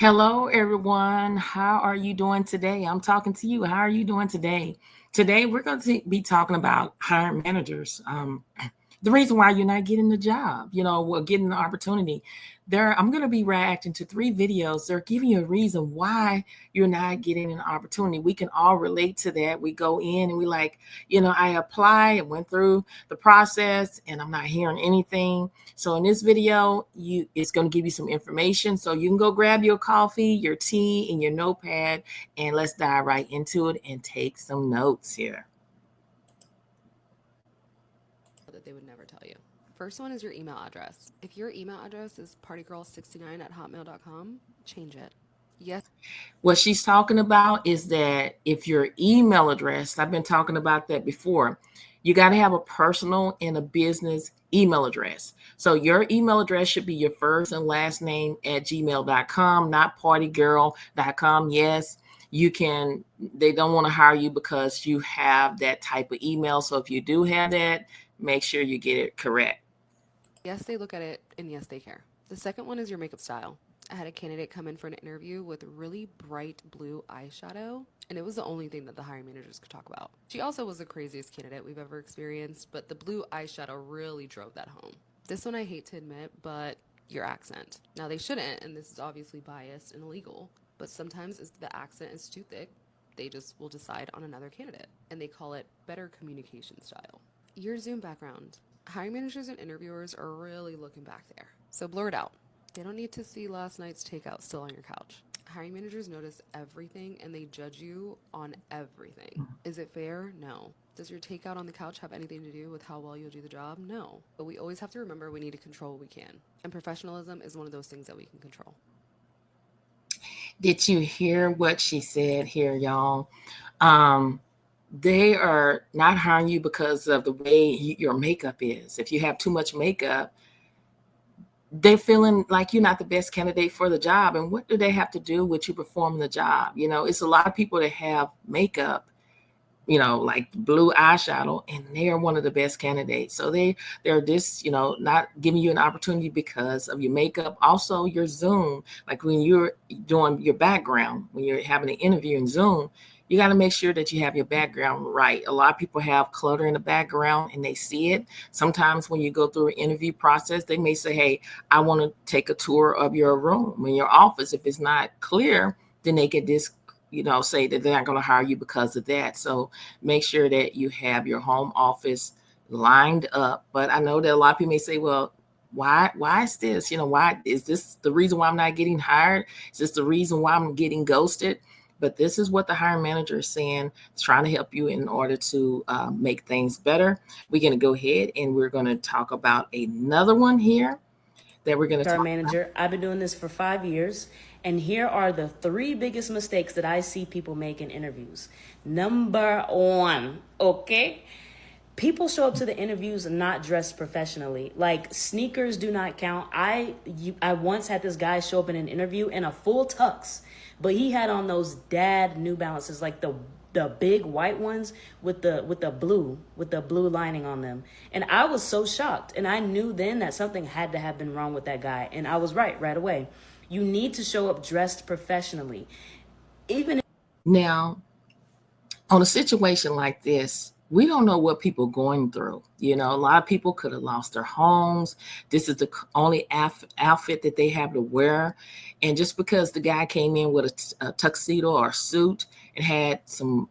Hello, everyone. How are you doing today? I'm talking to you. How are you doing today? Today, we're going to be talking about hiring managers. The reason why you're not getting the job, well, getting the opportunity. I'm going to be reacting to 3 videos. They're giving you a reason why you're not getting an opportunity. We can all relate to that. We go in and we like, I apply and went through the process and I'm not hearing anything. So in this video, it's going to give you some information. So you can go grab your coffee, your tea, and your notepad, and let's dive right into it and take some notes here. That they would never tell you. First one is your email address. If your email address is partygirl69@hotmail.com, change it. Yes. What she's talking about is that if your email address, I've been talking about that before, you got to have a personal and a business email address. So your email address should be your first and last name at gmail.com, not partygirl.com. Yes, they don't want to hire you because you have that type of email. So if you do have that, make sure you get it correct. Yes, they look at it, and yes, they care. The second one is your makeup style. I had a candidate come in for an interview with really bright blue eyeshadow, and it was the only thing that the hiring managers could talk about. She also was the craziest candidate we've ever experienced, but the blue eyeshadow really drove that home. This one I hate to admit, but your accent. Now, they shouldn't, and this is obviously biased and illegal, but sometimes if the accent is too thick, they just will decide on another candidate, and they call it better communication style. Your Zoom background. Hiring managers and interviewers are really looking back there, so blur it out. They don't need to see last night's takeout still on your couch. Hiring managers notice everything and they judge you on everything. Is it fair? No. Does your takeout on the couch have anything to do with how well you'll do the job? No. But we always have to remember we need to control what we can. And professionalism is one of those things that we can control. Did you hear what she said here, y'all? They are not hiring you because of the way your makeup is. If you have too much makeup, they're feeling like you're not the best candidate for the job. And what do they have to do with you performing the job? It's a lot of people that have makeup, like blue eyeshadow, and they are one of the best candidates. So they're just, not giving you an opportunity because of your makeup. Also, your Zoom, like when you're doing your background, when you're having an interview in Zoom, you got to make sure that you have your background right. A lot of people have clutter in the background and they see it. Sometimes when you go through an interview process, they may say, hey, I want to take a tour of your room in your office. If it's not clear, then they get this, say that they're not going to hire you because of that. So make sure that you have your home office lined up. But I know that a lot of people may say, well, why is this? Why is this the reason why I'm not getting hired? Is this the reason why I'm getting ghosted? But this is what the hiring manager is saying, trying to help you in order to make things better. We're going to go ahead and we're going to talk about another one here that we're going to HR talk about. manager. I've been doing this for 5 years. And here are the 3 biggest mistakes that I see people make in interviews. Number 1, okay? People show up to the interviews not dressed professionally. Like, sneakers do not count. I once had this guy show up in an interview in a full tux, but he had on those dad New Balances, like the big white ones with the blue lining on them. And I was so shocked, and I knew then that something had to have been wrong with that guy, and I was right away. You need to show up dressed professionally. Now, on a situation like this, we don't know what people are going through. A lot of people could have lost their homes. This is the only outfit that they have to wear. And just because the guy came in with a tuxedo or a suit and had some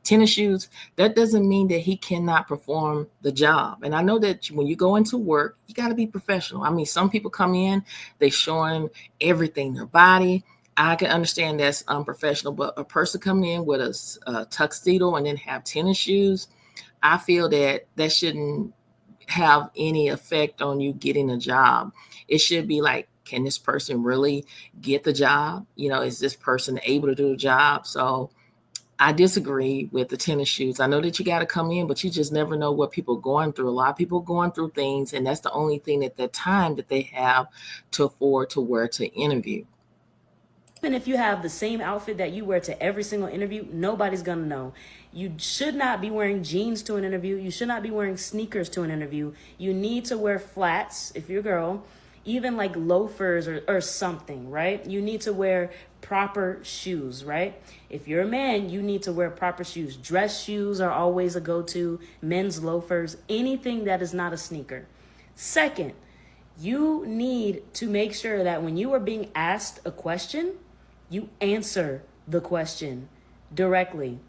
tennis shoes, that doesn't mean that he cannot perform the job. And I know that when you go into work, you got to be professional. I mean, some people come in, they showing everything, their body. I can understand that's unprofessional, but a person coming in with a tuxedo and then have tennis shoes, I feel that shouldn't have any effect on you getting a job. It should be like, can this person really get the job? Is this person able to do the job? So I disagree with the tennis shoes. I know that you got to come in, but you just never know what people are going through. A lot of people are going through things, and that's the only thing at that time that they have to afford to wear to interview. Even if you have the same outfit that you wear to every single interview, nobody's gonna know. You should not be wearing jeans to an interview. You should not be wearing sneakers to an interview. You need to wear flats if you're a girl. even like loafers or something, right? You need to wear proper shoes, right? If you're a man, you need to wear proper shoes. Dress shoes are always a go-to, men's loafers, anything that is not a sneaker. Second, you need to make sure that when you are being asked a question, you answer the question directly.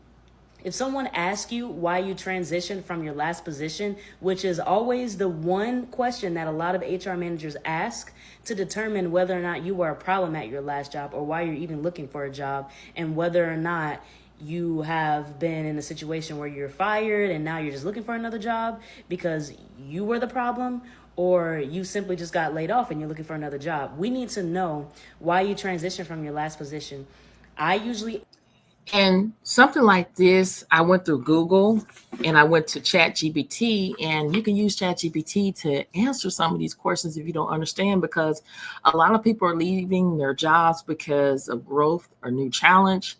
If someone asks you why you transitioned from your last position, which is always the one question that a lot of HR managers ask to determine whether or not you are a problem at your last job or why you're even looking for a job, and whether or not you have been in a situation where you're fired and now you're just looking for another job because you were the problem, or you simply just got laid off and you're looking for another job. We need to know why you transitioned from your last position. And something like this, I went through Google and I went to ChatGPT, and you can use ChatGPT to answer some of these questions if you don't understand, because a lot of people are leaving their jobs because of growth or new challenge.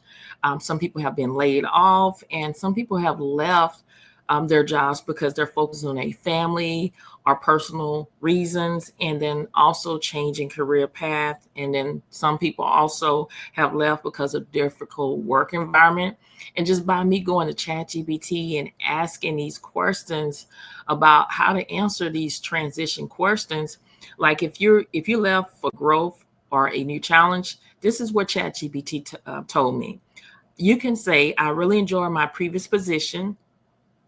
Some people have been laid off, and some people have left their jobs because they're focused on a family or personal reasons, and then also changing career path. And then some people also have left because of difficult work environment. And just by me going to ChatGPT and asking these questions about how to answer these transition questions, like if you left for growth or a new challenge, this is what ChatGPT told me. You can say, I really enjoyed my previous position,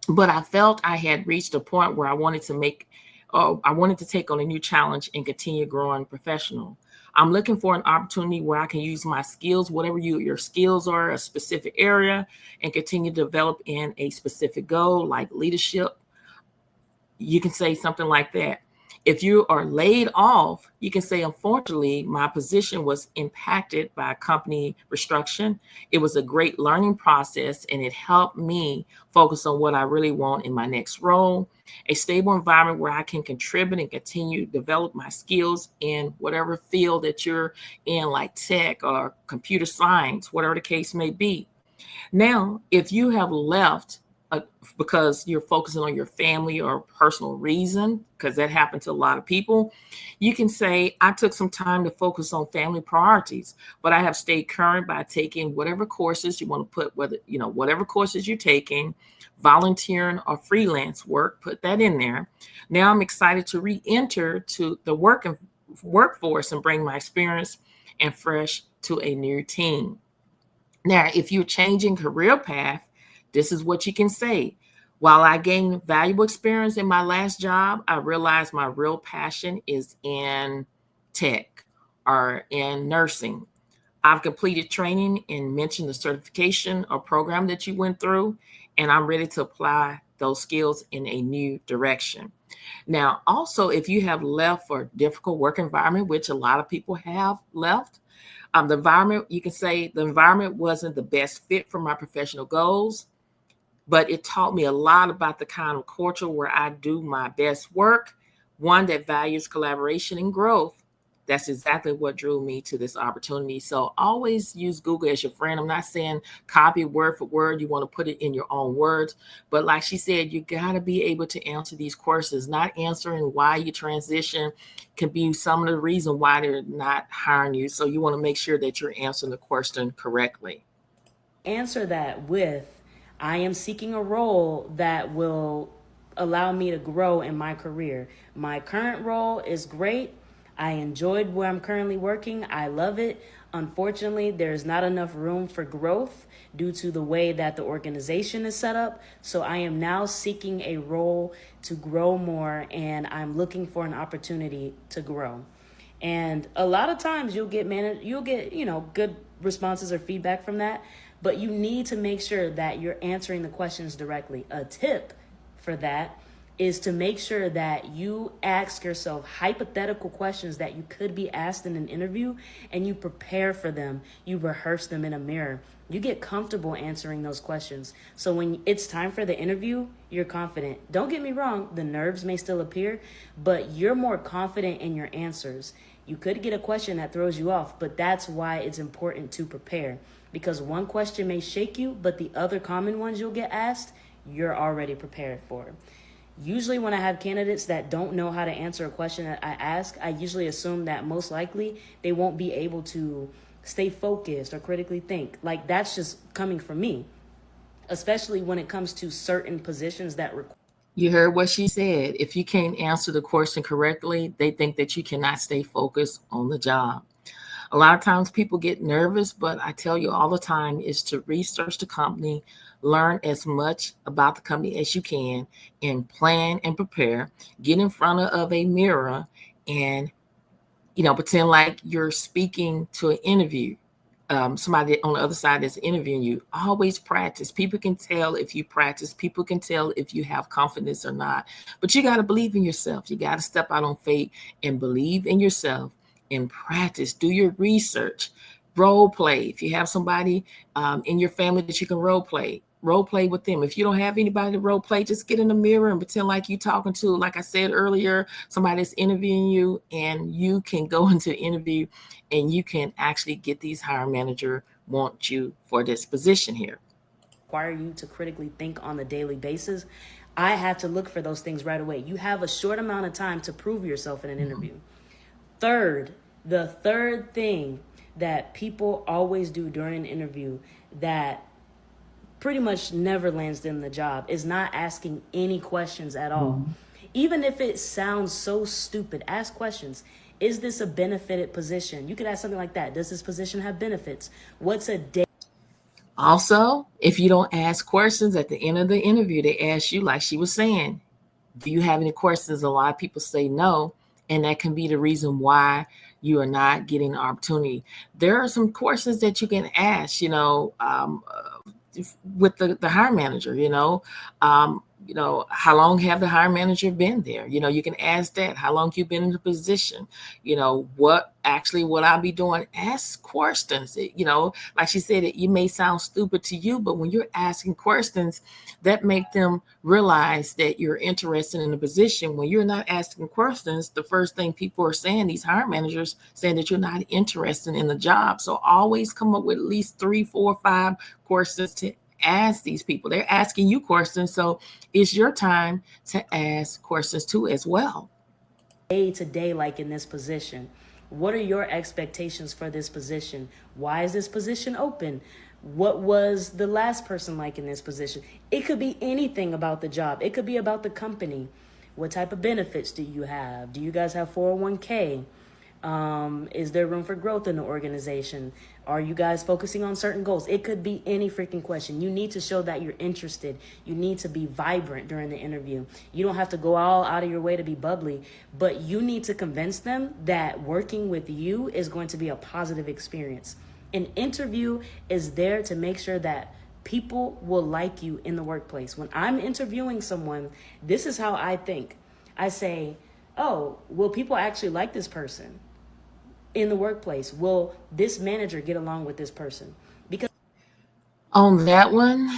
but I felt I had reached a point where I wanted to take on a new challenge and continue growing professional. I'm looking for an opportunity where I can use my skills, whatever your skills are, a specific area, and continue to develop in a specific goal like leadership. You can say something like that. If you are laid off, you can say, unfortunately, my position was impacted by company restructuring. It was a great learning process, and it helped me focus on what I really want in my next role, a stable environment where I can contribute and continue to develop my skills in whatever field that you're in, like tech or computer science, whatever the case may be. Now, if you have left because you're focusing on your family or personal reason, because that happened to a lot of people, you can say, I took some time to focus on family priorities, but I have stayed current by taking whatever courses you want to put, whatever courses you're taking, volunteering or freelance work, put that in there. Now I'm excited to re-enter to the workforce and bring my experience and fresh to a new team. Now, if you're changing career path, this is what you can say. While I gained valuable experience in my last job, I realized my real passion is in tech or in nursing. I've completed training and mentioned the certification or program that you went through, and I'm ready to apply those skills in a new direction. Now, also, if you have left for a difficult work environment, which a lot of people have left, the environment, you can say the environment wasn't the best fit for my professional goals, but it taught me a lot about the kind of culture where I do my best work, one that values collaboration and growth. That's exactly what drew me to this opportunity. So always use Google as your friend. I'm not saying copy word for word. You want to put it in your own words. But like she said, you got to be able to answer these questions. Not answering why you transition can be some of the reason why they're not hiring you. So you want to make sure that you're answering the question correctly. Answer that with, I am seeking a role that will allow me to grow in my career. My current role is great. I enjoyed where I'm currently working. I love it. Unfortunately, there's not enough room for growth due to the way that the organization is set up. So I am now seeking a role to grow more, and I'm looking for an opportunity to grow. And a lot of times you'll get good responses or feedback from that, but you need to make sure that you're answering the questions directly. A tip for that is to make sure that you ask yourself hypothetical questions that you could be asked in an interview, and you prepare for them. You rehearse them in a mirror. You get comfortable answering those questions. So when it's time for the interview, you're confident. Don't get me wrong, the nerves may still appear, but you're more confident in your answers. You could get a question that throws you off, but that's why it's important to prepare. Because one question may shake you, but the other common ones you'll get asked, you're already prepared for. Usually when I have candidates that don't know how to answer a question that I ask, I usually assume that most likely they won't be able to stay focused or critically think. Like, that's just coming from me, especially when it comes to certain positions that require. You heard what she said. If you can't answer the question correctly, they think that you cannot stay focused on the job. A lot of times people get nervous, but I tell you all the time is to research the company, learn as much about the company as you can, and plan and prepare. Get in front of a mirror and pretend like you're speaking to an interview. Somebody on the other side that's interviewing you. Always practice. People can tell if you practice. People can tell if you have confidence or not. But you got to believe in yourself. You got to step out on faith and believe in yourself and practice. Do your research. Role play. If you have somebody in your family that you can role play with them. If you don't have anybody to role play, just get in the mirror and pretend like you're talking to, like I said earlier, somebody that's interviewing you, and you can go into the interview and you can actually get these hiring manager want you for this position here. Require you to critically think on the daily basis. I have to look for those things right away. You have a short amount of time to prove yourself in an interview. The third thing that people always do during an interview that pretty much never lands them the job is not asking any questions at all. Even if it sounds so stupid, ask questions. Is this a benefited position? You could ask something like that. Does this position have benefits? What's a day? Also, if you don't ask questions at the end of the interview, they ask you, like she was saying, do you have any questions? A lot of people say no, and that can be the reason why you are not getting the opportunity. There are some questions that you can ask, with the hiring manager, how long have the hiring manager been there? You can ask that. How long you been in the position? What I'll be doing? Ask questions. Like she said, you may sound stupid to you, but when you're asking questions, that make them realize that you're interested in the position. When you're not asking questions, the first thing people are saying, these hiring managers saying that you're not interested in the job. So always come up with at least 3, 4, 5 questions to ask these people. They're asking you questions, so it's your time to ask questions too as well. Day to day, like in this position, what are your expectations for this position? Why is this position open? What was the last person like in this position? It could be anything about the job. It could be about the company. What type of benefits do you have? Do you guys have 401k? Is there room for growth in the organization? Are you guys focusing on certain goals? It could be any freaking question. You need to show that you're interested. You need to be vibrant during the interview. You don't have to go all out of your way to be bubbly, but you need to convince them that working with you is going to be a positive experience. An interview is there to make sure that people will like you in the workplace. When I'm interviewing someone, this is how I think. I say, oh, will people actually like this person in the workplace? Will this manager get along with this person? Because on that one,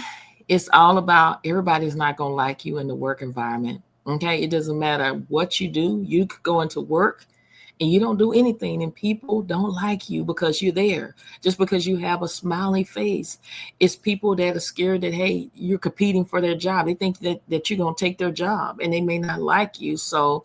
it's all about everybody's not going to like you in the work environment. Okay. It doesn't matter what you do. You could go into work and you don't do anything and people don't like you because you're there, just because you have a smiley face. It's people that are scared that, hey, you're competing for their job. They think that you're going to take their job and they may not like you. So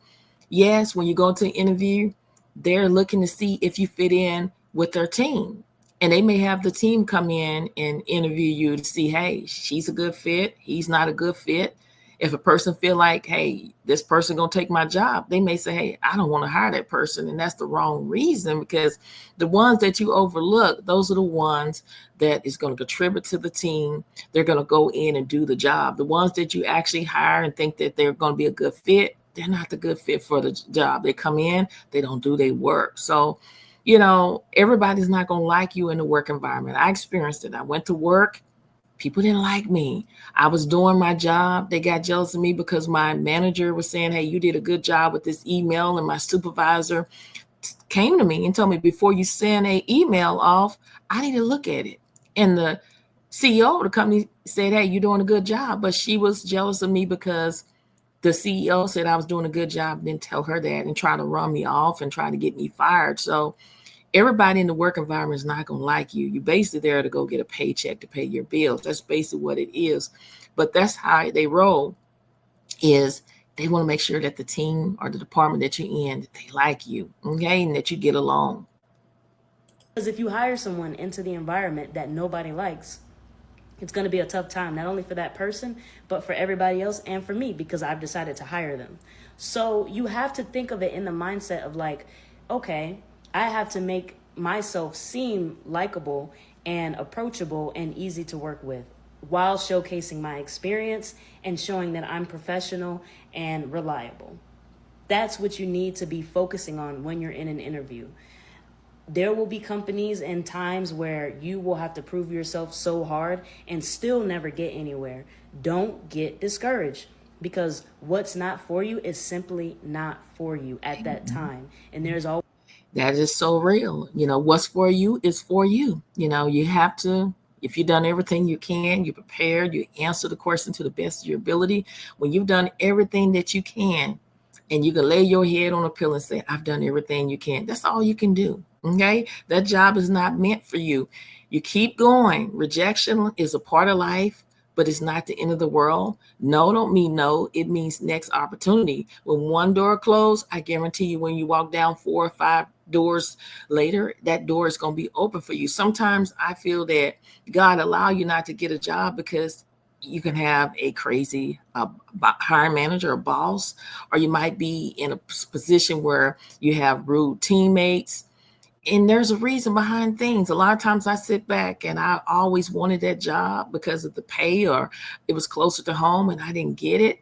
yes, when you go to an interview, they're looking to see if you fit in with their team. And they may have the team come in and interview you to see, hey, she's a good fit. He's not a good fit. If a person feel like, hey, this person going to take my job, they may say, hey, I don't want to hire that person. And that's the wrong reason, because the ones that you overlook, those are the ones that is going to contribute to the team. They're going to go in and do the job. The ones that you actually hire and think that they're going to be a good fit, they're not the good fit for the job. They come in, they don't do their work. So, everybody's not going to like you in the work environment. I experienced it. I went to work. People didn't like me. I was doing my job. They got jealous of me because my manager was saying, hey, you did a good job with this email. And my supervisor came to me and told me, before you send an email off, I need to look at it. And the CEO of the company said, hey, you're doing a good job. But she was jealous of me because the CEO said I was doing a good job, didn't tell her that, and try to run me off and try to get me fired. So everybody in the work environment is not going to like you. You're basically there to go get a paycheck to pay your bills. That's basically what it is. But that's how they roll, is They want to make sure that the team or the department that you're in, that they like you, okay, and that you get along. Because if you hire someone into the environment that nobody likes, it's going to be a tough time, not only for that person, but for everybody else and for me, because I've decided to hire them. So you have to think of it in the mindset of like, okay, I have to make myself seem likable and approachable and easy to work with while showcasing my experience and showing that I'm professional and reliable. That's what you need to be focusing on when you're in an interview. There will be companies and times where you will have to prove yourself so hard and still never get anywhere. Don't get discouraged, because what's not for you is simply not for you at that time. And there's always That is so real. What's for you is for you. You have to, if you've done everything you can, you're prepared, you answer the question to the best of your ability. When you've done everything that you can, and you can lay your head on a pillow and say, I've done everything you can. That's all you can do. Okay. That job is not meant for you. You keep going. Rejection is a part of life, but it's not the end of the world. No don't mean no. It means next opportunity. When one door closed, I guarantee you when you walk down 4 or 5 doors later, that door is going to be open for you. Sometimes I feel that God allow you not to get a job because you can have a crazy hiring manager or boss, or you might be in a position where you have rude teammates. And there's a reason behind things. A lot of times I sit back and I always wanted that job because of the pay, or it was closer to home and I didn't get it.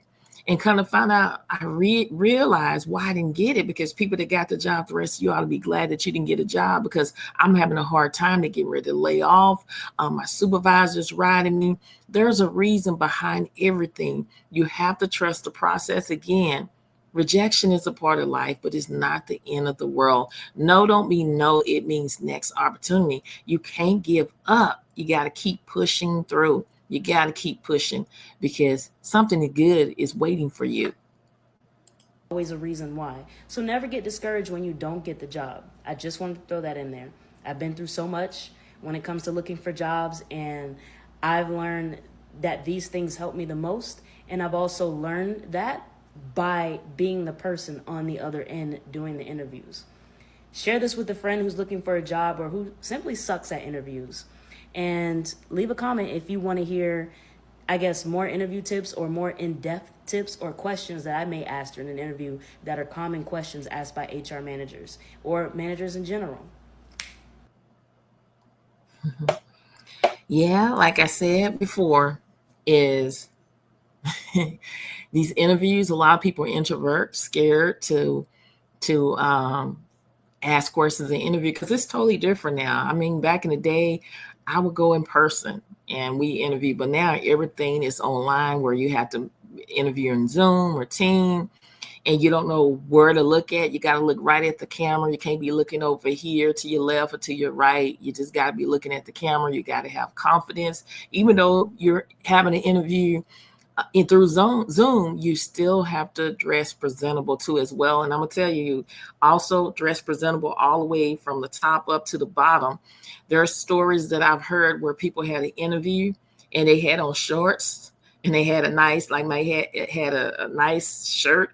And kind of find out, I realized why I didn't get it, because people that got the job, the rest of you ought to be glad that you didn't get a job, because I'm having a hard time to get ready to lay off. My supervisor's riding me. There's a reason behind everything. You have to trust the process. Again, rejection is a part of life, but it's not the end of the world. No don't mean no. It means next opportunity. You can't give up. You got to keep pushing through. You got to keep pushing, because something good is waiting for you. always a reason why. So never get discouraged when you don't get the job. I just wanted to throw that in there. I've been through so much when it comes to looking for jobs, and I've learned that these things help me the most. And I've also learned that by being the person on the other end doing the interviews. Share this with a friend who's looking for a job or who simply sucks at interviews. And leave a comment if you want to hear, I guess, more interview tips or more in-depth tips or questions that I may ask during an interview that are common questions asked by HR managers or managers in general. Yeah, like I said before, is these interviews, a lot of people are introverts, scared to ask questions in interview, because it's totally different now. I mean, back in the day, I would go in person and we interview, but now everything is online, where you have to interview in Zoom or Team, and you don't know where to look at. You got to look right at the camera. You can't be looking over here to your left or to your right. You just got to be looking at the camera. You got to have confidence. Even though you're having an interview through Zoom, you still have to dress presentable too as well. And I'm gonna tell you, also dress presentable all the way from the top up to the bottom. There are stories that I've heard where people had an interview and they had on shorts and they had a nice, like my had a nice shirt.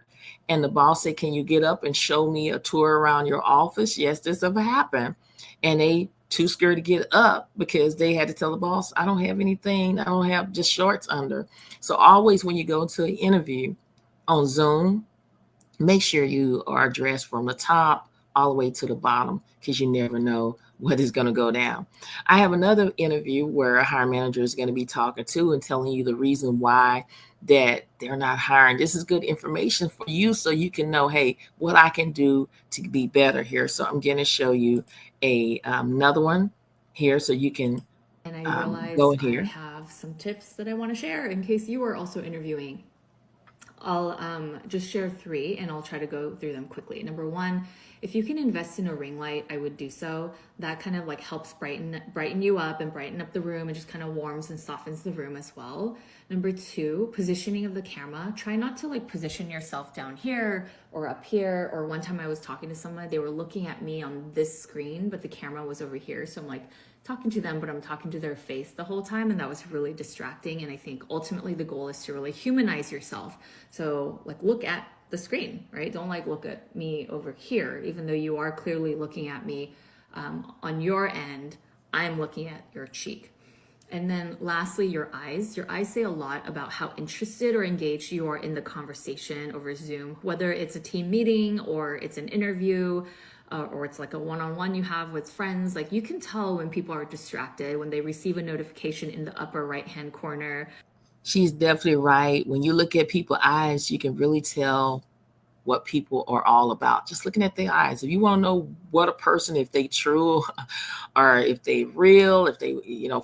And the boss said, "Can you get up and show me a tour around your office?" Yes, this ever happened. And they too scared to get up because they had to tell the boss, "I don't have anything. I don't have just shorts under." So always when you go to an interview on Zoom, make sure you are dressed from the top all the way to the bottom, because you never know what is going to go down. I have another interview where a hiring manager is going to be talking to and telling you the reason why that they're not hiring. This is good information for you, so you can know, hey, what I can do to be better here. So I'm going to show you another one here so you can And I realize go in I here. have some tips that I want to share in case you are also interviewing. I'll just share 3 and I'll try to go through them quickly. Number 1 if you can invest in a ring light, I would do so. That kind of like helps brighten you up and brighten up the room, and just kind of warms and softens the room as well. Number 2, positioning of the camera. Try not to like position yourself down here or up here. Or one time I was talking to someone, they were looking at me on this screen, but the camera was over here. So I'm like talking to them, but I'm talking to their face the whole time. And that was really distracting. And I think ultimately the goal is to really humanize yourself. So like look at the screen, right? Don't like look at me over here, even though you are clearly looking at me on your end. I'm looking at your cheek. And then lastly, your eyes. Your eyes say a lot about how interested or engaged you are in the conversation over Zoom, whether it's a team meeting or it's an interview, or it's like a one-on-one you have with friends. Like you can tell when people are distracted, when they receive a notification in the upper right-hand corner. She's definitely right. When you look at people's eyes, you can really tell what people are all about. Just looking at their eyes. If you want to know what a person, if they true or if they real, if they,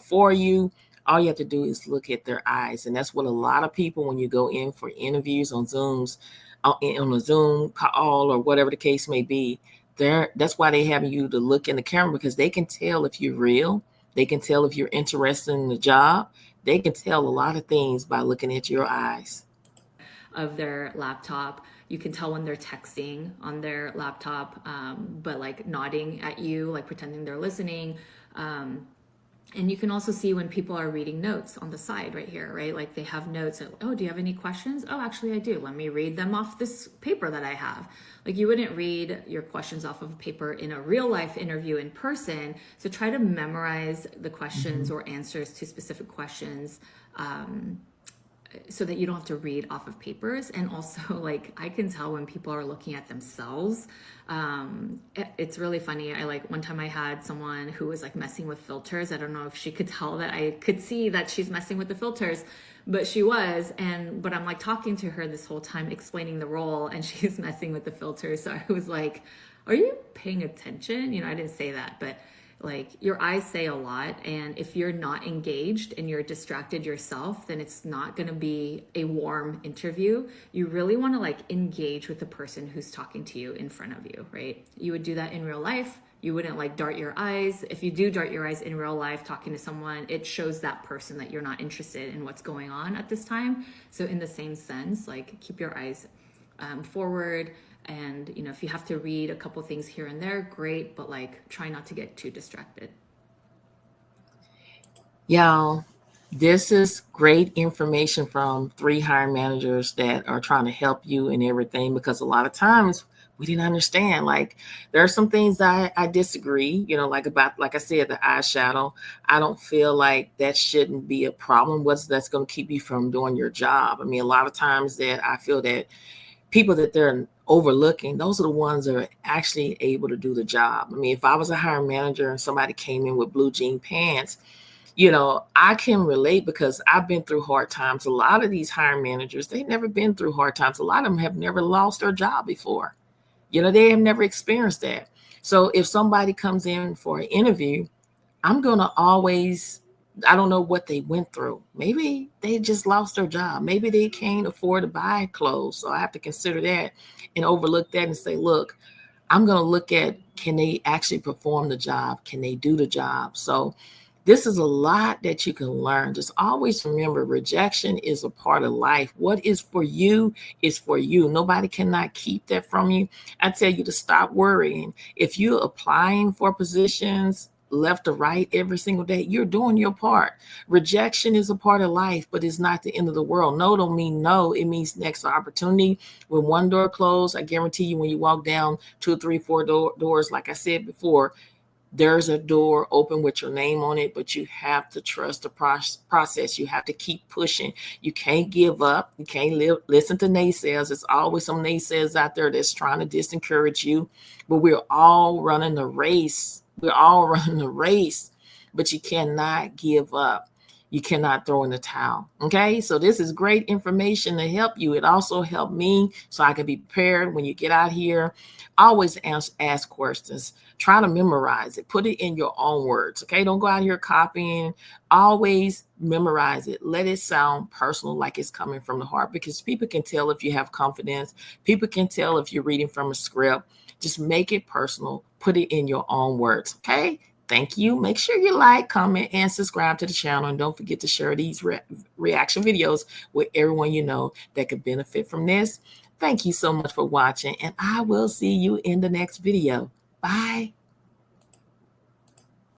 for you, all you have to do is look at their eyes. And that's what a lot of people, when you go in for interviews on Zooms, on a Zoom call or whatever the case may be, that's why they have you to look in the camera, because they can tell if you're real. They can tell if you're interested in the job. They can tell a lot of things by looking at your eyes. Of their laptop. You can tell when they're texting on their laptop, but like nodding at you, like pretending they're listening. And you can also see when people are reading notes on the side right here, right? Like they have notes. Like, oh, do you have any questions? Oh, actually I do. Let me read them off this paper that I have. Like you wouldn't read your questions off of a paper in a real life interview in person. So try to memorize the questions or answers to specific questions, so that you don't have to read off of papers. And also, like, I can tell when people are looking at themselves. It's really funny. One time I had someone who was like messing with filters. I don't know if she could tell that I could see that she's messing with the filters, but she was. But I'm like talking to her this whole time, explaining the role, and she's messing with the filters. So I was like, are you paying attention? I didn't say that, but like your eyes say a lot. And if you're not engaged and you're distracted yourself, then it's not going to be a warm interview. You really want to like engage with the person who's talking to you in front of you, right? You would do that in real life. You wouldn't like dart your eyes. If you do dart your eyes in real life talking to someone, it shows that person that you're not interested in what's going on at this time. So in the same sense, like keep your eyes forward. And, if you have to read a couple things here and there, great, but like try not to get too distracted. Y'all, this is great information from 3 hiring managers that are trying to help you and everything, because a lot of times we didn't understand. Like there are some things that I disagree, like I said, the eyeshadow. I don't feel like that shouldn't be a problem. That's going to keep you from doing your job. I mean, a lot of times that I feel that people that they're overlooking, those are the ones that are actually able to do the job. I mean, if I was a hiring manager and somebody came in with blue jean pants, I can relate because I've been through hard times. A lot of these hiring managers, they've never been through hard times. A lot of them have never lost their job before. They have never experienced that. So if somebody comes in for an interview, I'm going to always, I don't know what they went through. Maybe they just lost their job. Maybe they can't afford to buy clothes. So I have to consider that and overlook that and say, look, I'm going to look at, can they actually perform the job? Can they do the job? So this is a lot that you can learn. Just always remember, rejection is a part of life. What is for you is for you. Nobody cannot keep that from you. I tell you to stop worrying. If you're applying for positions left or right every single day, you're doing your part. Rejection is a part of life, but it's not the end of the world. No don't mean no. It means next opportunity. When one door closed, I guarantee you when you walk down 2, 3, 4 doors, like I said before, there's a door open with your name on it, but you have to trust the process. You have to keep pushing. You can't give up. You can't listen to naysayers. There's always some naysayers out there that's trying to disencourage you, but we're all running the race. We're all running the race, but you cannot give up. You cannot throw in the towel. Okay. So this is great information to help you. It also helped me so I can be prepared when you get out here. Always ask questions. Try to memorize it. Put it in your own words. Okay. Don't go out here copying. Always memorize it. Let it sound personal, like it's coming from the heart, because people can tell if you have confidence. People can tell if you're reading from a script. Just make it personal. Put it in your own words. Okay. Thank you. Make sure you like, comment, and subscribe to the channel. And don't forget to share these reaction videos with everyone you know that could benefit from this. Thank you so much for watching, and I will see you in the next video. Bye.